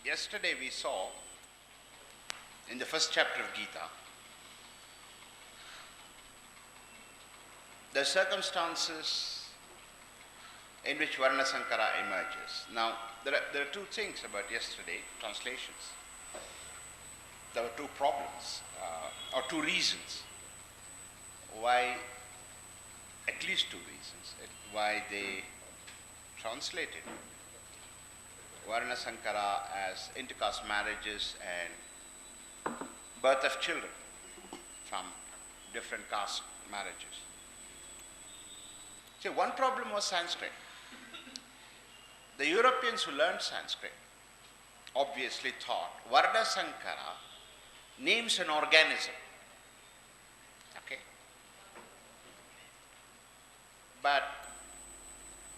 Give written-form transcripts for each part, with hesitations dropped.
Yesterday we saw in the first chapter of Gita the circumstances in which Varna Sankara emerges. Now, there are two things about yesterday translations. There were two problems, or two reasons why, at least two reasons, why they translated Varna Sankara as intercaste marriages and birth of children from different caste marriages. See, one problem was Sanskrit. The Europeans who learned Sanskrit obviously thought Varna Sankara names an organism. Okay? But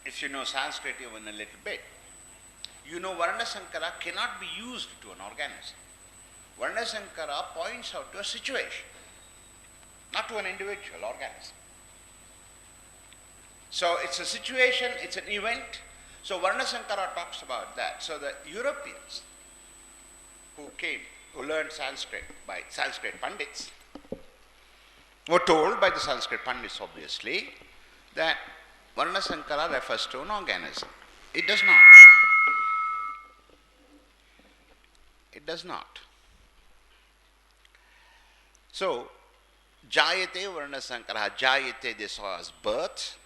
if you know Sanskrit even a little bit, you know Varna Sankara cannot be used to an organism. Varna Sankara points out to a situation, not to an individual organism. So it's a situation, it's an event. So Varna Sankara talks about that. So the Europeans who learned Sanskrit by Sanskrit Pandits, were told by the Sanskrit Pandits obviously that Varna Sankara refers to an organism. It does not. It does not. So, Jayate Varna Sankara, Jayate they saw as birth.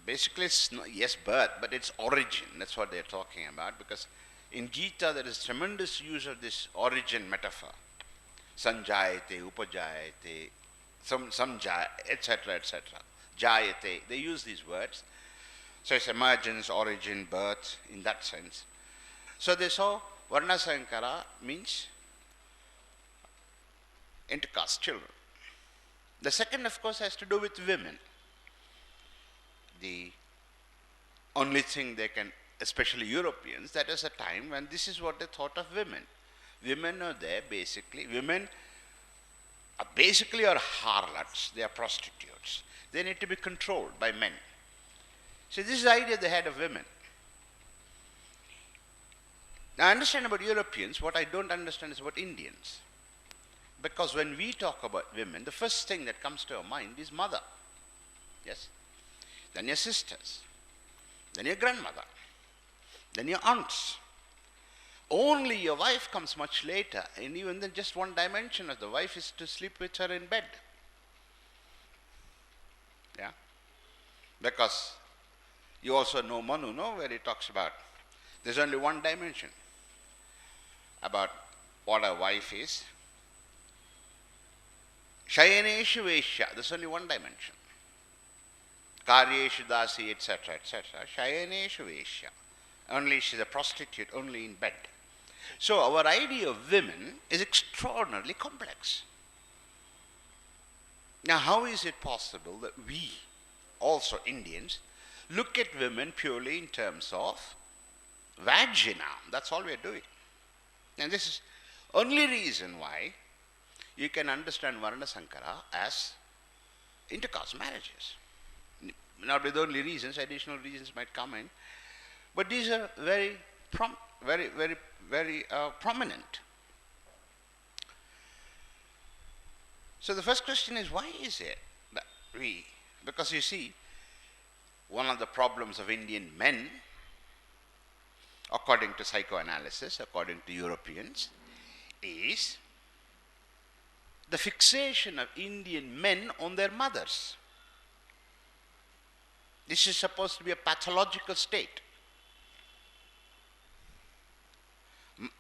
Basically, it's not, yes, birth, but it's origin. That's what they're talking about, because in Gita there is tremendous use of this origin metaphor. Sanjayate, upajayate, samjaya, etc., etc. Jayate, they use these words. So it's emergence, origin, birth, in that sense. So they saw Varna Sankara means intercaste children. The second, of course, has to do with women. The only thing they can, especially Europeans, that is a time when this is what they thought of women. Women are there basically, women are basically harlots, they are prostitutes. They need to be controlled by men. So this is the idea they had of women. Now I understand about Europeans, what I don't understand is about Indians. Because when we talk about women, the first thing that comes to our mind is mother. Yes? Then your sisters, then your grandmother, then your aunts. Only your wife comes much later, and even then just one dimension of the wife is to sleep with her in bed. Yeah? Because you also know Manu, no? Where he talks about, there's only one dimension about what a wife is. Shayaneshu Veshya, there's only one dimension. Karyeshu Dasi, etc., etc. Shayaneshu Veshya. Only she's a prostitute, only in bed. So our idea of women is extraordinarily complex. Now how is it possible that we, also Indians, look at women purely in terms of vagina? That's all we are doing. And this is only reason why you can understand Varna Sankara as intercaste marriages. Not with only reasons, additional reasons might come in, but these are very prominent. So the first question is, why is it that we, because you see, one of the problems of Indian men, according to psychoanalysis, according to Europeans, is the fixation of Indian men on their mothers. This is supposed to be a pathological state.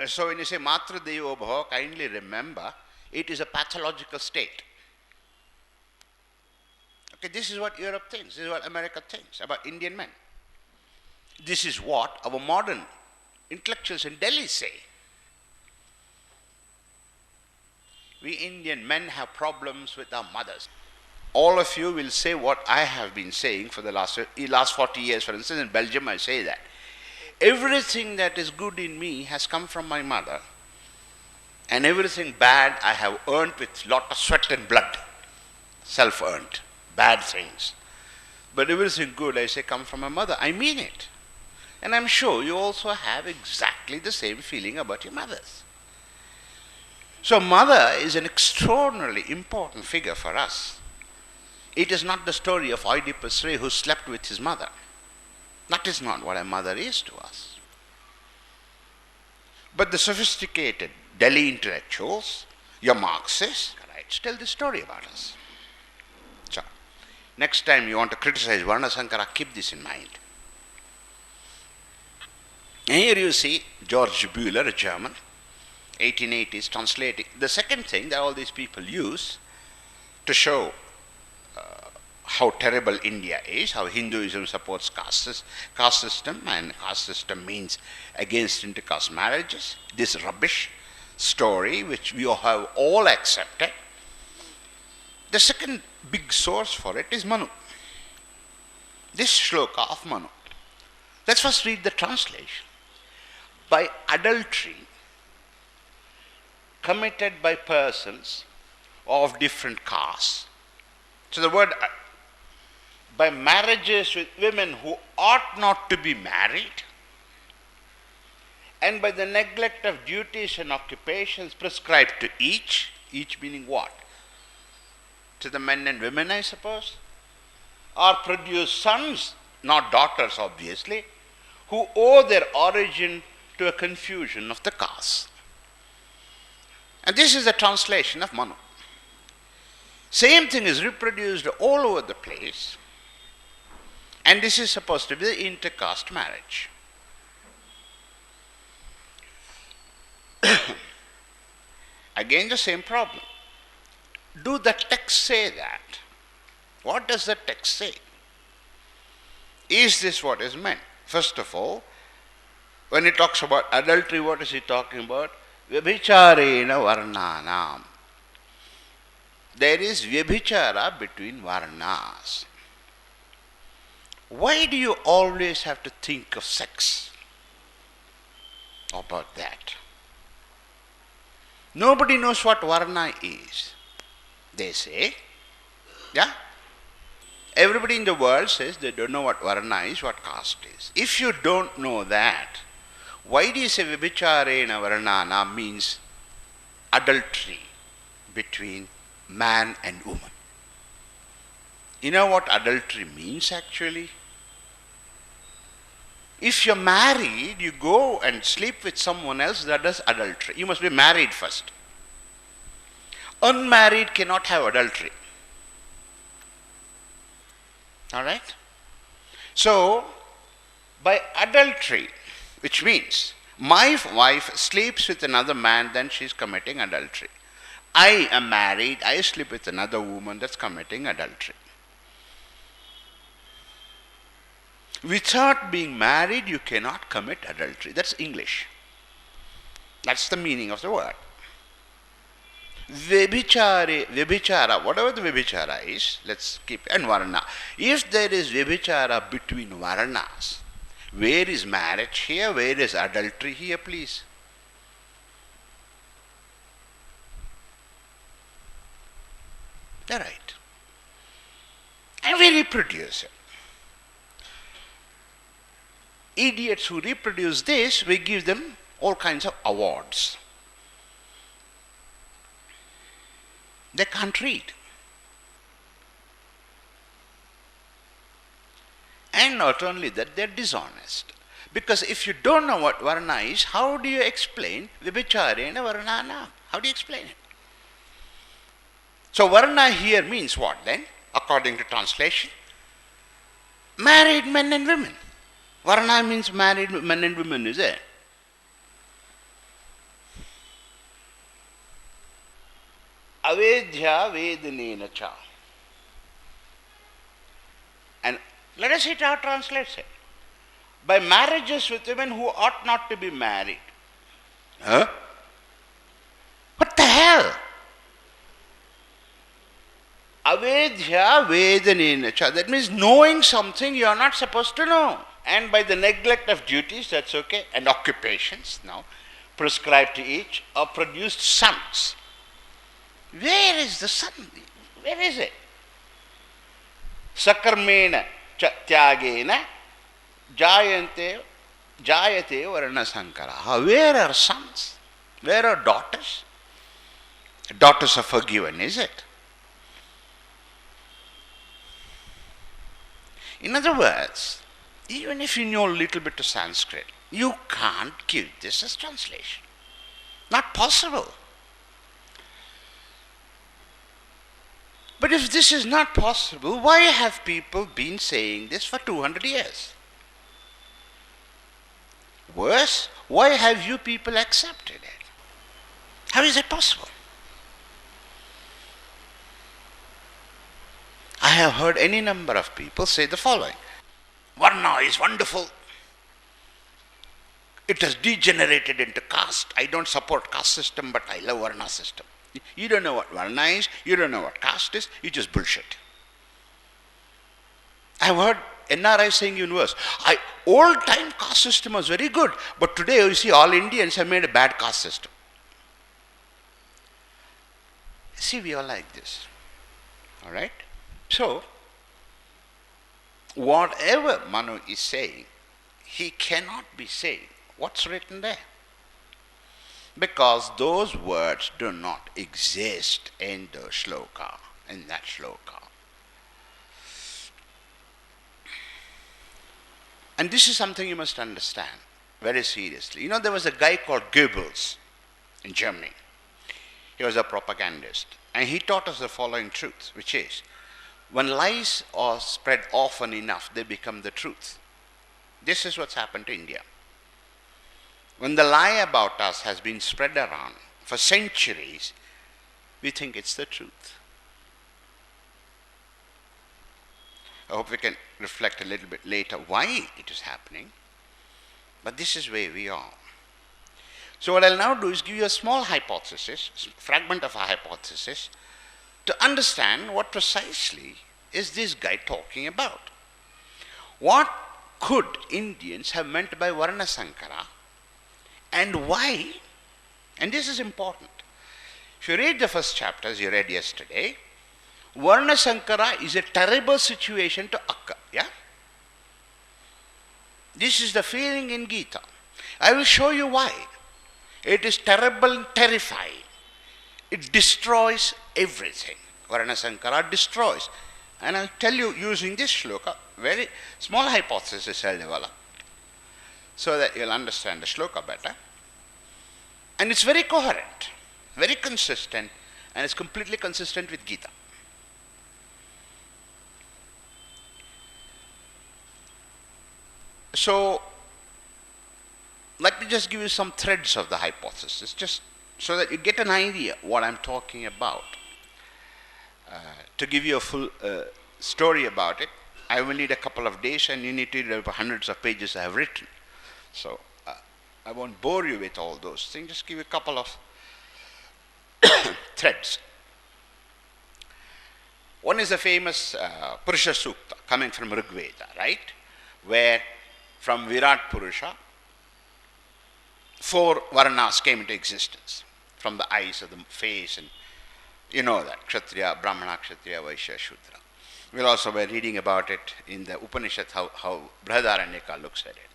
So when you say Matra Devo Bhava, kindly remember, it is a pathological state. Okay, this is what Europe thinks, this is what America thinks about Indian men. This is what our modern intellectuals in Delhi say. We Indian men have problems with our mothers. All of you will say what I have been saying for the last 40 years. For instance, in Belgium I say that. Everything that is good in me has come from my mother. And everything bad I have earned with lot of sweat and blood. Self-earned. Bad things. But everything good, I say, come from my mother. I mean it. And I'm sure you also have exactly the same feeling about your mothers. So mother is an extraordinarily important figure for us. It is not the story of Oedipus Rex who slept with his mother. That is not what a mother is to us. But the sophisticated Delhi intellectuals, your Marxists, right, tell the story about us. So, next time you want to criticize Varnasankara, keep this in mind. And here you see George Bühler, a German, 1880s, translating. The second thing that all these people use to show how terrible India is, how Hinduism supports caste system, and caste system means against intercaste marriages, this rubbish story which we have all accepted. The second big source for it is Manu. This shloka of Manu. Let's first read the translation. By adultery committed by persons of different castes. So the word by marriages with women who ought not to be married, and by the neglect of duties and occupations prescribed to each meaning what? To the men and women, I suppose, or produce sons, not daughters obviously, who owe their origin to a confusion of the castes. And this is the translation of Manu. Same thing is reproduced all over the place, and this is supposed to be the intercaste marriage. Again the same problem. Do the text say that? What does the text say? Is this what is meant? First of all, when it talks about adultery, what is it talking about? Vyabhicharena varnanam. There is vyabhichara between varnas. Why do you always have to think of sex about that? Nobody knows what varna is. They say, yeah? Everybody in the world says they don't know what varna is, what caste is. If you don't know that, why do you say vyabhicharena varnana means adultery between man and woman? You know what adultery means actually? If you're married, you go and sleep with someone else, that is adultery. You must be married first. Unmarried cannot have adultery. Alright? So, by adultery, which means my wife sleeps with another man, then she's committing adultery. I am married, I sleep with another woman, that's committing adultery. Without being married, you cannot commit adultery. That's English. That's the meaning of the word. Vyabhichara, whatever the vyabhichara is, let's keep, and varna. If there is vyabhichara between varnas, where is marriage here? Where is adultery here, please? They're right. And we reproduce it. Idiots who reproduce this, we give them all kinds of awards. They can't read. And not only that, they're dishonest. Because if you don't know what varna is, how do you explain vyabhicharena varnana? How do you explain it? So varna here means what then, according to translation? Married men and women. Varna means married men and women, is it? Avedhya vedanena cha. And let us see how it translates it. By marriages with women who ought not to be married. Huh? What the hell? Avedhya vedanena cha. That means knowing something you are not supposed to know. And by the neglect of duties, that's okay, and occupations now prescribed to each, or produced sons. Where is the son? Where is it? Sakarmena tyagena jayante Jayate Varna Sankara. Where are sons? Where are daughters? Daughters are forgiven, is it? In other words, even if you know a little bit of Sanskrit, you can't give this as translation. Not possible. But if this is not possible, why have people been saying this for 200 years? Worse, why have you people accepted it? How is it possible? I have heard any number of people say the following: Varna is wonderful. It has degenerated into caste. I don't support caste system, but I love Varna system. You don't know what Varna is, you don't know what caste is, you just bullshit. I have heard NRI saying even worse. Old time caste system was very good, but today you see all Indians have made a bad caste system. See, we are like this. Alright? So, whatever Manu is saying, he cannot be saying what's written there. Because those words do not exist in the shloka, in that shloka. And this is something you must understand very seriously. You know, there was a guy called Goebbels in Germany. He was a propagandist. And he taught us the following truth, which is, when lies are spread often enough, they become the truth. This is what's happened to India. When the lie about us has been spread around for centuries, we think it's the truth. I hope we can reflect a little bit later why it is happening, but this is where we are. So what I'll now do is give you a small hypothesis, a fragment of a hypothesis, to understand what precisely is this guy talking about. What could Indians have meant by Varna Sankara, and why? And this is important. If you read the first chapter, as you read yesterday, Varna Sankara is a terrible situation to occur. Yeah? This is the feeling in Gita. I will show you why. It is terrible and terrifying. It destroys everything. Varna Sankara destroys. And I'll tell you using this shloka, very small hypothesis I'll develop, so that you'll understand the shloka better. And it's very coherent, very consistent, and it's completely consistent with Gita. So, let me just give you some threads of the hypothesis, just so that you get an idea what I'm talking about. To give you a full story about it, I will need a couple of days, and you need to read over hundreds of pages I have written. So, I won't bore you with all those things, just give you a couple of threads. One is the famous Purusha Sukta coming from Rigveda, right? Where from Virat Purusha, 4 Varnas came into existence from the eyes of the face, and you know that, Kshatriya, Brahmana, Kshatriya, Vaishya, Shudra. We'll also be reading about it in the Upanishad, how Brihadaranyaka looks at it.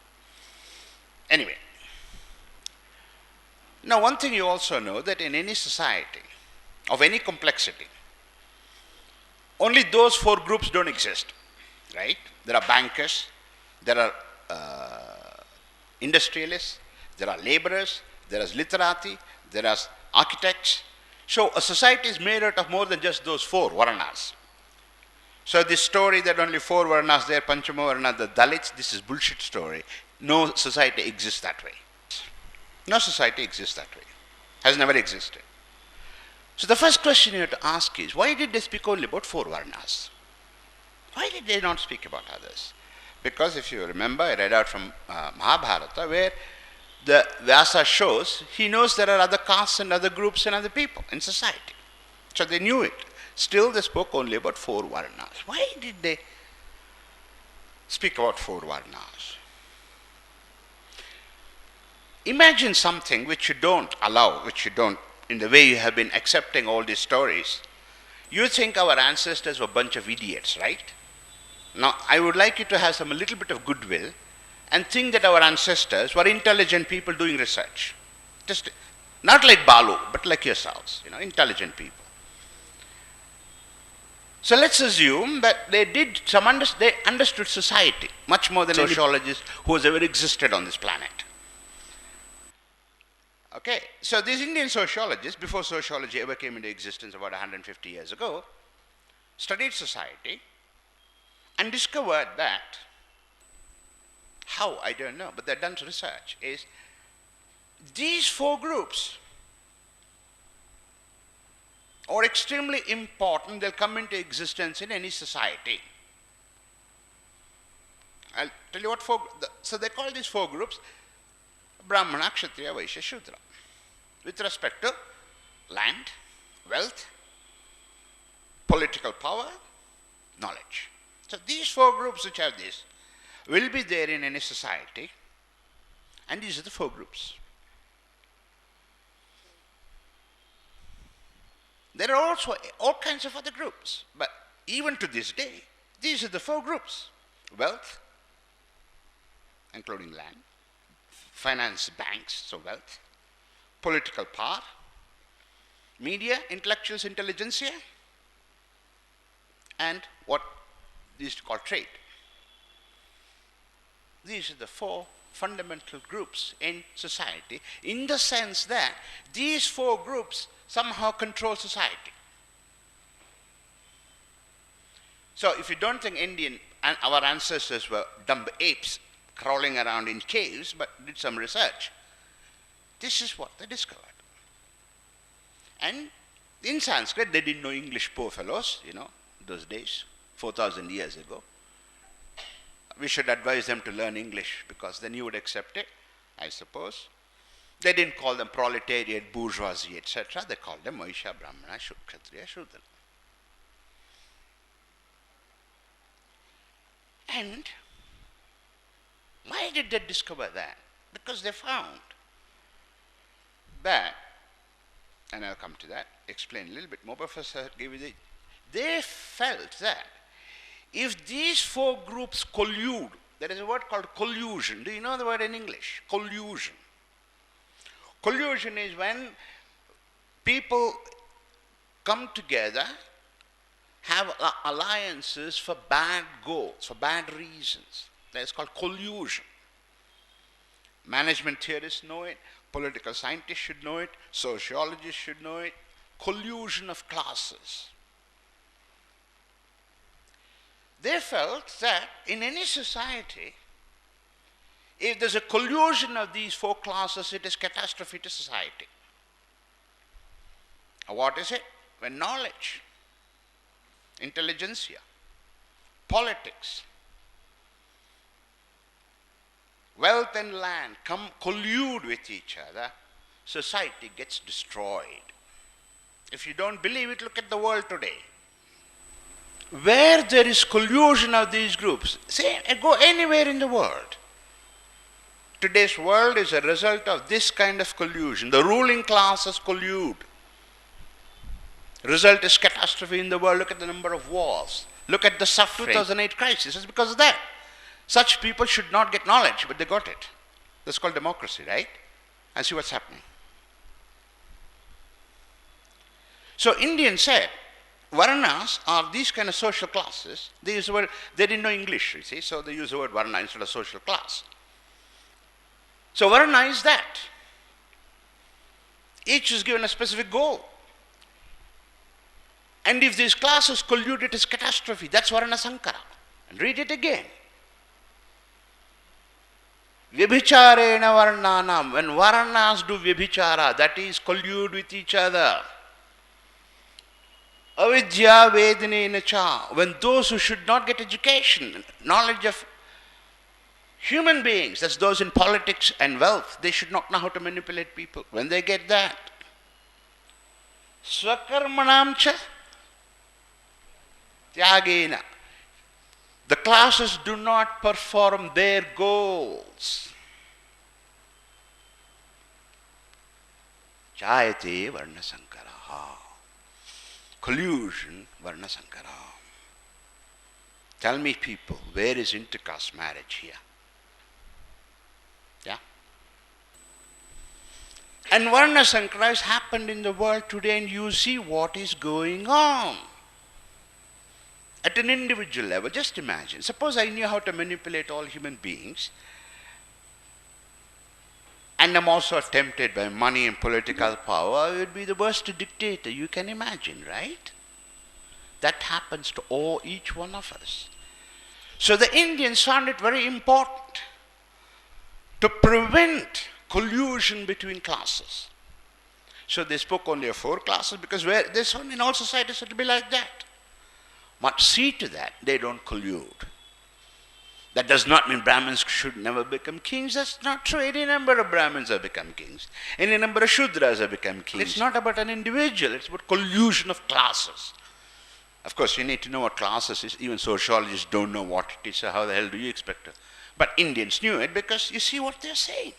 Anyway, now one thing you also know, that in any society of any complexity, only those 4 groups don't exist, right? There are bankers, there are industrialists, there are laborers, there is literati, there are architects. So a society is made out of more than just those 4 Varnas. So this story that only 4 Varnas there, Panchama Varna, the Dalits, this is bullshit story. No society exists that way. No society exists that way. Has never existed. So the first question you have to ask is, why did they speak only about 4 Varnas? Why did they not speak about others? Because if you remember, I read out from Mahabharata, where the Vyasa shows, he knows there are other castes and other groups and other people in society. So they knew it. Still they spoke only about 4 Varnas. Why did they speak about 4 Varnas? Imagine something which you don't allow, which you don't, in the way you have been accepting all these stories. You think our ancestors were a bunch of idiots, right? Now, I would like you to have a little bit of goodwill and think that our ancestors were intelligent people doing research. Just not like Balu, but like yourselves, intelligent people. So let's assume that they did they understood society much more than sociologists who has ever existed on this planet. Okay, so these Indian sociologists, before sociology ever came into existence about 150 years ago, studied society and discovered that, how, I don't know, but they've done research, is these four groups are extremely important. They'll come into existence in any society. I'll tell you what so they call these four groups Brahmana, Kshatriya, Vaishya, Shudra, with respect to land, wealth, political power, knowledge. So these four groups which have this will be there in any society, and these are the four groups. There are also all kinds of other groups, but even to this day, these are the four groups: wealth, including land, finance, banks, so wealth, political power, media, intellectuals, intelligentsia, and what they used to call trade. These are the four fundamental groups in society, in the sense that these four groups somehow control society. So if you don't think our ancestors were dumb apes crawling around in caves, but did some research, this is what they discovered. And in Sanskrit, they didn't know English, poor fellows, those days, 4,000 years ago. We should advise them to learn English, because then you would accept it, I suppose. They didn't call them proletariat, bourgeoisie, etc. They called them Vaishya, Brahmana, Kshatriya, Shudra. And why did they discover that? Because they found that, and I'll come to that, explain a little bit more, Professor gave you they felt that if these four groups collude, there is a word called collusion. Do you know the word in English? Collusion. Collusion is when people come together, have alliances for bad goals, for bad reasons. That is called collusion. Management theorists know it, political scientists should know it, sociologists should know it. Collusion of classes. They felt that in any society, if there's a collusion of these four classes, it is catastrophe to society. What is it? When knowledge, intelligentsia, politics, wealth and land collude with each other, society gets destroyed. If you don't believe it, look at the world today. Where there is collusion of these groups, go anywhere in the world. Today's world is a result of this kind of collusion. The ruling classes collude. Result is catastrophe in the world. Look at the number of wars. Look at the suffering. 2008 crisis. It's because of that. Such people should not get knowledge, but they got it. That's called democracy, right? And see what's happening. So Indians said, Varnas are these kind of social classes. They use the word, they didn't know English, you see, so they use the word Varna instead of social class. So Varna is that. Each is given a specific goal. And if these classes collude, it is catastrophe. That's Varna Sankara. And read it again. Vyabhicharena Varnanam. When Varnas do Vyabhichara, that is collude with each other. Avidya Vedinena Cha. When those who should not get education, knowledge of human beings, that's those in politics and wealth, they should not know how to manipulate people. When they get that, Swakarmanam Cha Tyagena. The classes do not perform their goals. Jayate Varna Sankara. Collusion, Varna Sankara. Tell me people, where is intercaste marriage here? And Varna Sankara has happened in the world today, and you see what is going on. At an individual level, just imagine. Suppose I knew how to manipulate all human beings, and I'm also tempted by money and political power, I would be the worst dictator you can imagine, right? That happens to each one of us. So the Indians found it very important to prevent collusion between classes. So they spoke only of 4 classes, because there's one in all societies it will be like that. But see to that they don't collude. That does not mean Brahmins should never become kings. That's not true. Any number of Brahmins have become kings. Any number of Shudras have become kings. It's not about an individual. It's about collusion of classes. Of course, you need to know what classes is. Even sociologists don't know what it is. So how the hell do you expect it? But Indians knew it, because you see what they're saying.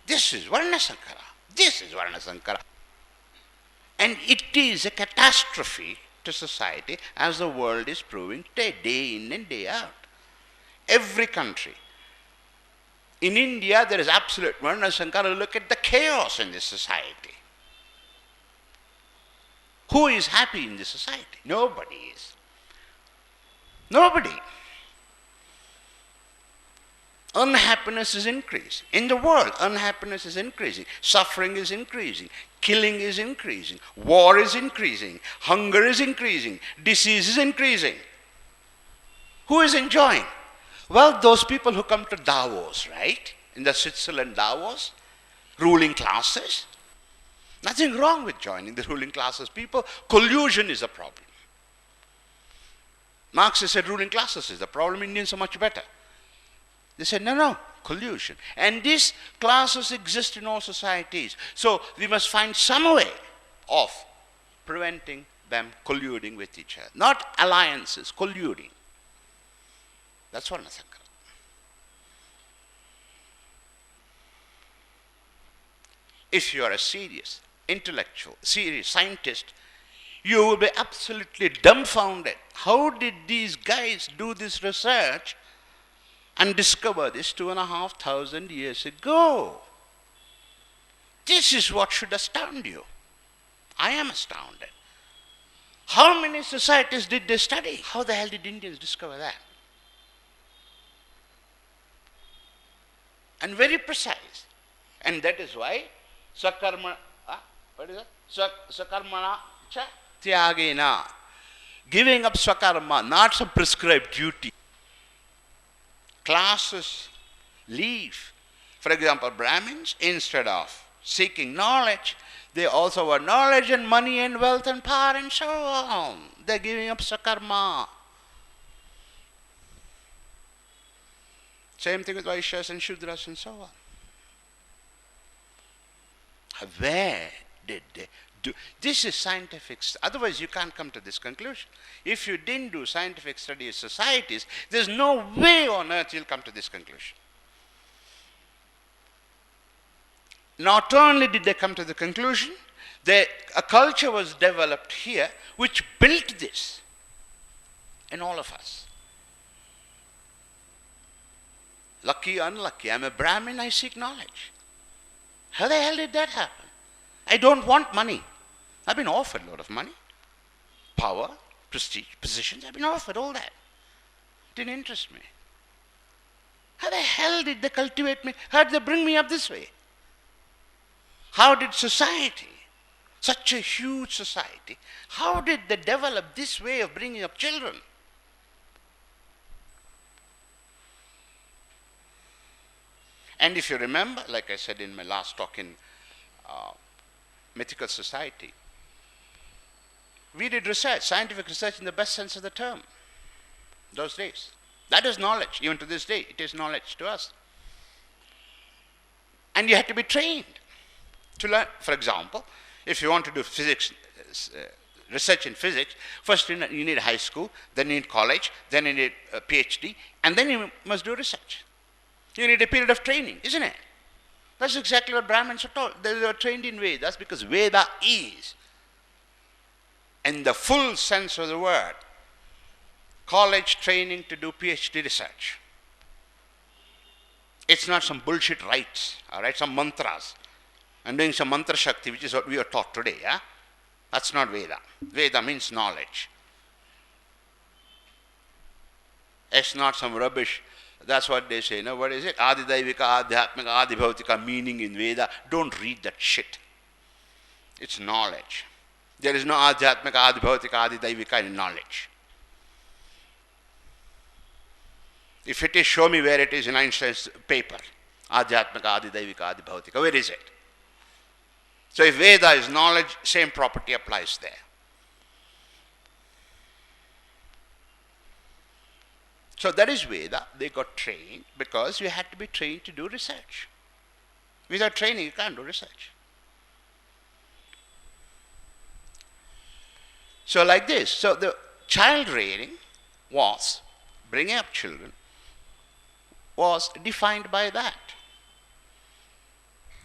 This is Varna Sankara. This is Varna Sankara. And it is a catastrophe to society, as the world is proving today, day in and day out. Every country. In India, there is absolute Varna Sankara. Look at the chaos in this society. Who is happy in this society? Nobody is. Nobody. Unhappiness is increasing. In the world, unhappiness is increasing. Suffering is increasing. Killing is increasing. War is increasing. Hunger is increasing. Disease is increasing. Who is enjoying? Well, those people who come to Davos, right? In the Switzerland Davos, ruling classes. Nothing wrong with joining the ruling classes. People, collusion is a problem. Marx said ruling classes is the problem. Indians are much better. They said, no, collusion. And these classes exist in all societies. So we must find some way of preventing them colluding with each other. Not alliances, colluding. That's Varna Sankara. If you are a serious intellectual, serious scientist, you will be absolutely dumbfounded. How did these guys do this research and discover this 2,500 years ago? This is what should astound you. I am astounded. How many societies did they study? How the hell did Indians discover that? And very precise. And that is why Sakarma, what is it? Sakarmana cha tyagena. Giving up swakarma, not some prescribed duty. Classes leave. For example, Brahmins, instead of seeking knowledge, they also want knowledge and money and wealth and power and so on. They're giving up sakarma. Same thing with Vaishyas and Shudras and so on. Where did they do? This is scientific. Otherwise, you can't come to this conclusion. If you didn't do scientific study of societies, there's no way on earth you'll come to this conclusion. Not only did they come to the conclusion, a culture was developed here which built this in all of us. Lucky, unlucky. I'm a Brahmin, I seek knowledge. How the hell did that happen? I don't want money. I've been offered a lot of money. Power, prestige, positions. I've been offered all that. It didn't interest me. How the hell did they cultivate me? How did they bring me up this way? How did society, such a huge society, how did they develop this way of bringing up children? And if you remember, like I said in my last talk in Mythical Society, we did research, scientific research in the best sense of the term, those days. That is knowledge. Even to this day, it is knowledge to us. And you had to be trained to learn. For example, if you want to do physics, research in physics, first you need high school, then you need college, then you need a PhD, and then you must do research. You need a period of training, isn't it? That's exactly what Brahmins are told. They were trained in Vedas because Veda is, in the full sense of the word, college training to do PhD research. It's not some bullshit rites, all right, some mantras. And doing some mantra shakti, which is what we are taught today. Yeah? That's not Veda. Veda means knowledge. It's not some rubbish. That's what they say. No, what is it? Adidaivika, Adhyatmika, Adibhautika meaning in Veda. Don't read that shit. It's knowledge. There is no Adhyatmika, Adibhautika, Adidaivika in knowledge. If it is, show me where it is in Einstein's paper. Adhyatmika, Adidaivika, Adibhautika. Where is it? So if Veda is knowledge, same property applies there. So that is Veda. They got trained because you had to be trained to do research. Without training, you can't do research. So like this. So the child rearing was, bringing up children, was defined by that.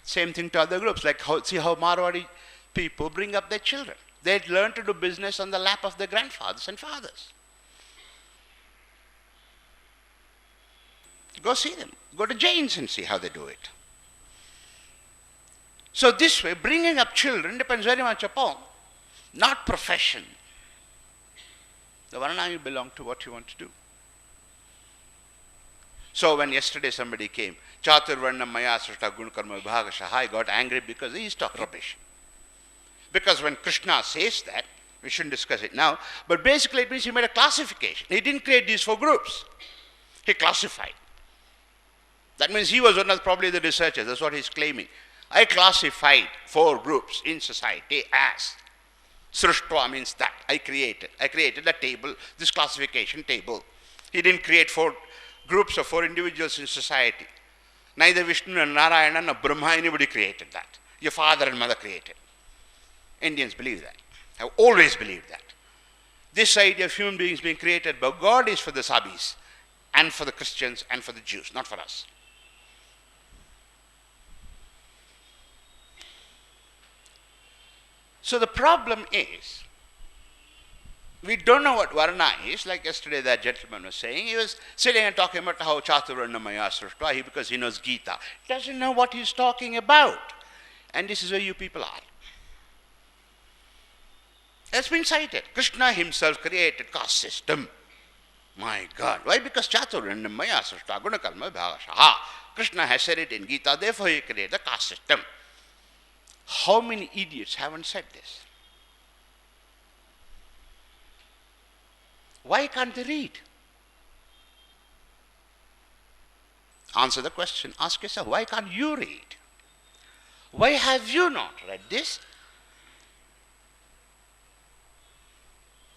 Same thing to other groups. Like see how Marwadi people bring up their children. They learn to do business on the lap of their grandfathers and fathers. Go see them. Go to Jains and see how they do it. So this way, bringing up children depends very much upon not profession. The varna you belong to what you want to do. So when yesterday somebody came, Chaturvarnam Maya Srishta Gunkarma Vibhagasha, I got angry because he's talking rubbish. Because when Krishna says that, we shouldn't discuss it now, but basically it means he made a classification. He didn't create these 4 groups. He classified. That means he was one of probably the researchers. That's what he's claiming. I classified 4 groups in society as. Srishtva means that. I created a table, this classification table. He didn't create 4 groups of 4 individuals in society. Neither Vishnu nor Narayana nor Brahma, anybody created that. Your father and mother created. Indians believe that. Have always believed that. This idea of human beings being created by God is for the Sabis and for the Christians and for the Jews, not for us. So the problem is, we don't know what Varna is. Like yesterday that gentleman was saying, he was sitting and talking about how Chaturvarna Maya Srishta, because he knows Gita. He doesn't know what he's talking about. And this is where you people are. It's been cited. Krishna himself created caste system. My God. Why? Because Chaturvarna Maya Srishta Gunakarma Bhagasha. Krishna has said it in Gita, therefore he created the caste system. How many idiots haven't said this? Why can't they read? Answer the question. Ask yourself, why can't you read? Why have you not read this?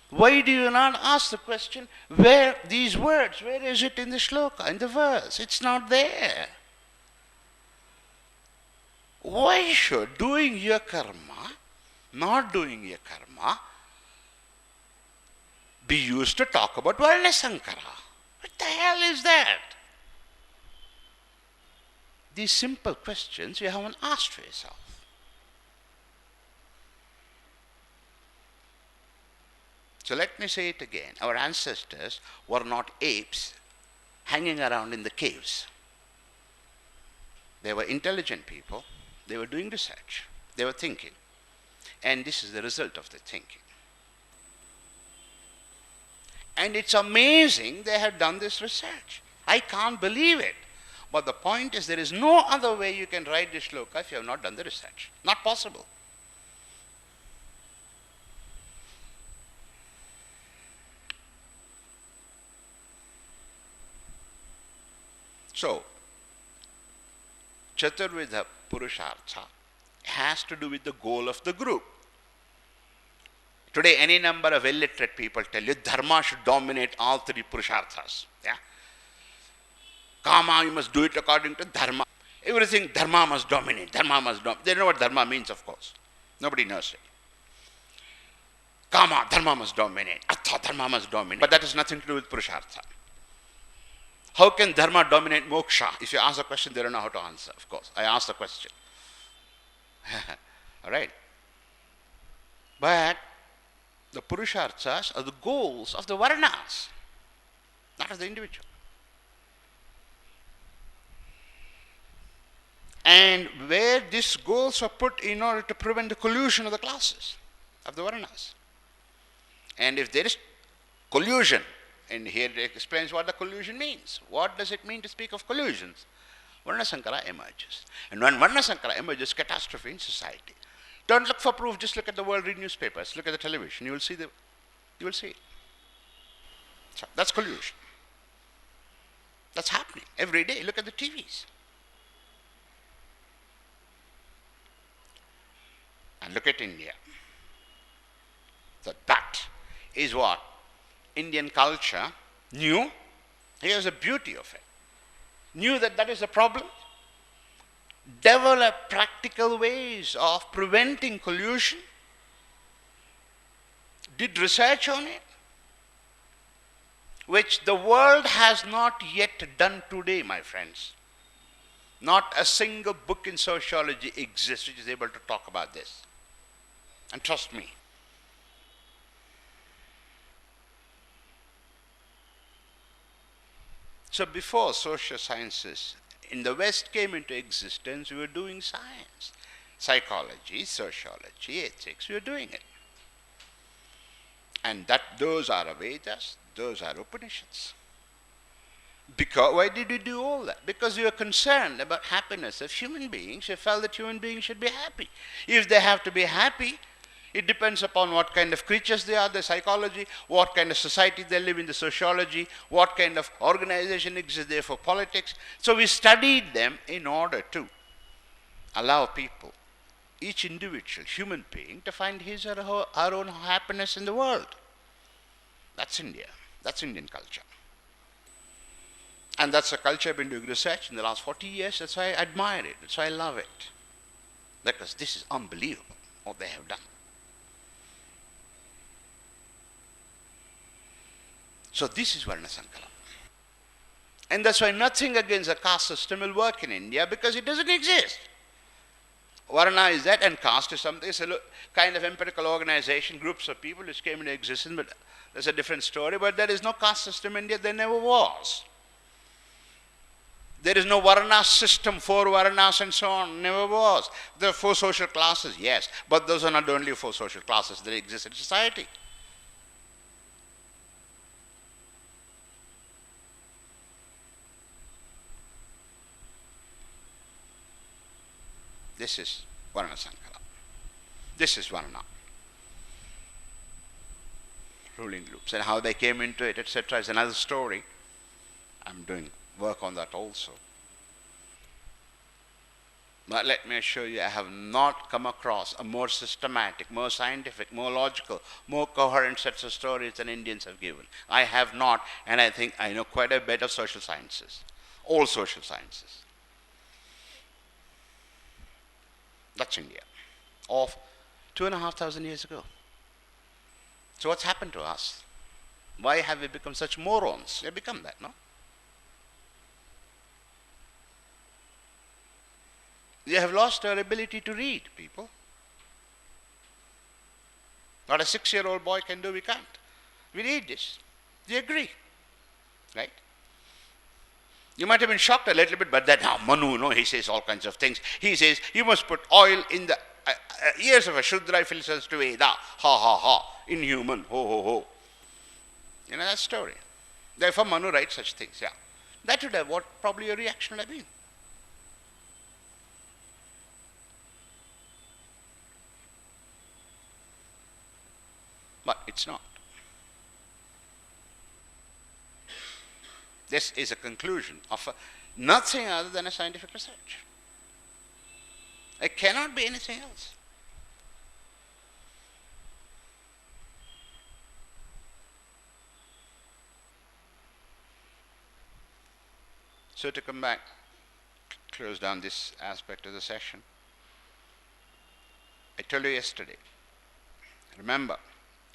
Why do you not ask the question, where these words, where is it in the shloka, in the verse? It's not there. Why should doing your karma, not doing your karma, be used to talk about Varna Sankara? What the hell is that? These simple questions you haven't asked for yourself. So let me say it again. Our ancestors were not apes hanging around in the caves. They were intelligent people. They were doing research. They were thinking. And this is the result of the thinking. And it's amazing they have done this research. I can't believe it. But the point is, there is no other way you can write this shloka if you have not done the research. Not possible. So, Chaturvidha Purushartha has to do with the goal of the group. Today, any number of illiterate people tell you dharma should dominate all 3 Purusharthas. Yeah? Kama, you must do it according to dharma. Everything dharma must dominate. Dharma must dominate. They know what dharma means, of course. Nobody knows it. Kama, dharma must dominate. Artha, dharma must dominate. But that has nothing to do with Purushartha. How can dharma dominate moksha? If you ask a question, they don't know how to answer, of course. I asked the question. All right. But the Purusharthas are the goals of the Varnas, not of the individual. and where these goals are put in order to prevent the collusion of the classes, of the Varnas. And if there is collusion, and here it explains what the collusion means. What does it mean to speak of collusions? Varna Sankara emerges. And when Varna Sankara emerges, catastrophe in society. Don't look for proof, just look at the world, read newspapers, look at the television, you will see it. So that's collusion. That's happening every day. Look at the TVs. And look at India. So that is what Indian culture knew. Here's the beauty of it. Knew that that is a problem. Developed practical ways of preventing collusion. Did research on it, which the world has not yet done today, my friends. Not a single book in sociology exists which is able to talk about this. And trust me. So before social sciences in the West came into existence, we were doing science. Psychology, sociology, ethics, we were doing it. And those are Vedas, those are Upanishads. Because, why did we do all that? Because we were concerned about happiness of human beings. We felt that human beings should be happy. If they have to be happy, it depends upon what kind of creatures they are, the psychology, what kind of society they live in, the sociology, what kind of organization exists there for politics. So we studied them in order to allow people, each individual human being, to find his or her own happiness in the world. That's India. That's Indian culture. And that's a culture I've been doing research in the last 40 years. That's why I admire it. That's why I love it. Because this is unbelievable, what they have done. So this is Varna Sankara. And that's why nothing against the caste system will work in India, because it doesn't exist. Varna is that, and caste is something. It's a kind of empirical organization, groups of people which came into existence, but that's a different story. But there is no caste system in India. There never was. There is no Varna system, 4 Varnas and so on. Never was. There are 4 social classes, yes, but those are not the only 4 social classes that exist in society. This is Varna Sankara. This is Varna. Ruling groups. And how they came into it, etc., is another story. I'm doing work on that also. But let me assure you, I have not come across a more systematic, more scientific, more logical, more coherent sets of stories than Indians have given. I have not, and I think I know quite a bit of social sciences. All social sciences. That's India, of 2,500 years ago. So what's happened to us? Why have we become such morons? We have become that, no? We have lost our ability to read, people. What a 6-year-old boy can do, we can't. We read this. Do you agree? Right? You might have been shocked a little bit, but then Manu, no, he says all kinds of things. He says, you must put oil in the ears of a Shudra if he listens to Veda. Ha ha ha. Inhuman. Ho ho ho. You know that story. Therefore Manu writes such things, yeah. That would have what probably your reaction would have been. But it's not. This is a conclusion of nothing other than a scientific research. It cannot be anything else. So to come back, close down this aspect of the session. I told you yesterday, remember,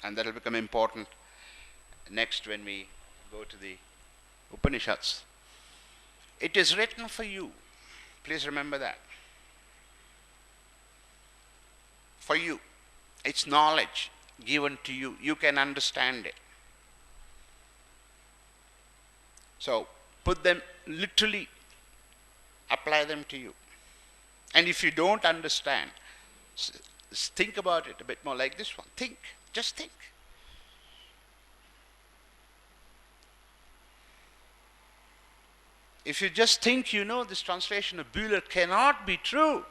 and that will become important next when we go to the Upanishads. It is written for you. Please remember that. For you. It's knowledge given to you. You can understand it. So, put them literally, apply them to you. And if you don't understand, think about it a bit more like this one. Think, just think. If you just think, you know, this translation of Bühler cannot be true.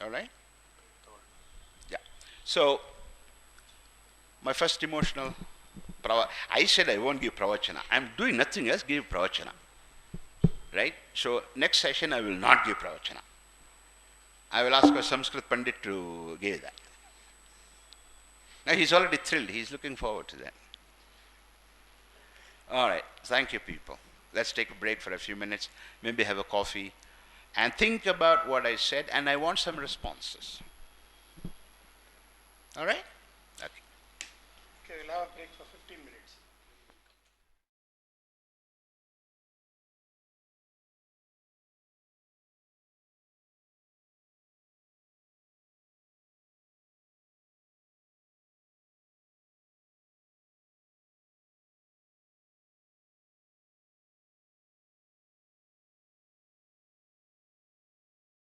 All right? Yeah. So, my first emotional, I said I won't give pravachana. I'm doing nothing else, give pravachana. Right? So, next session I will not give pravachana. I will ask a Sanskrit Pandit to give that. Now he's already thrilled. He's looking forward to that. All right. Thank you, people. Let's take a break for a few minutes. Maybe have a coffee. And think about what I said. And I want some responses. All right? Okay. Okay, we'll have a break for 15 minutes.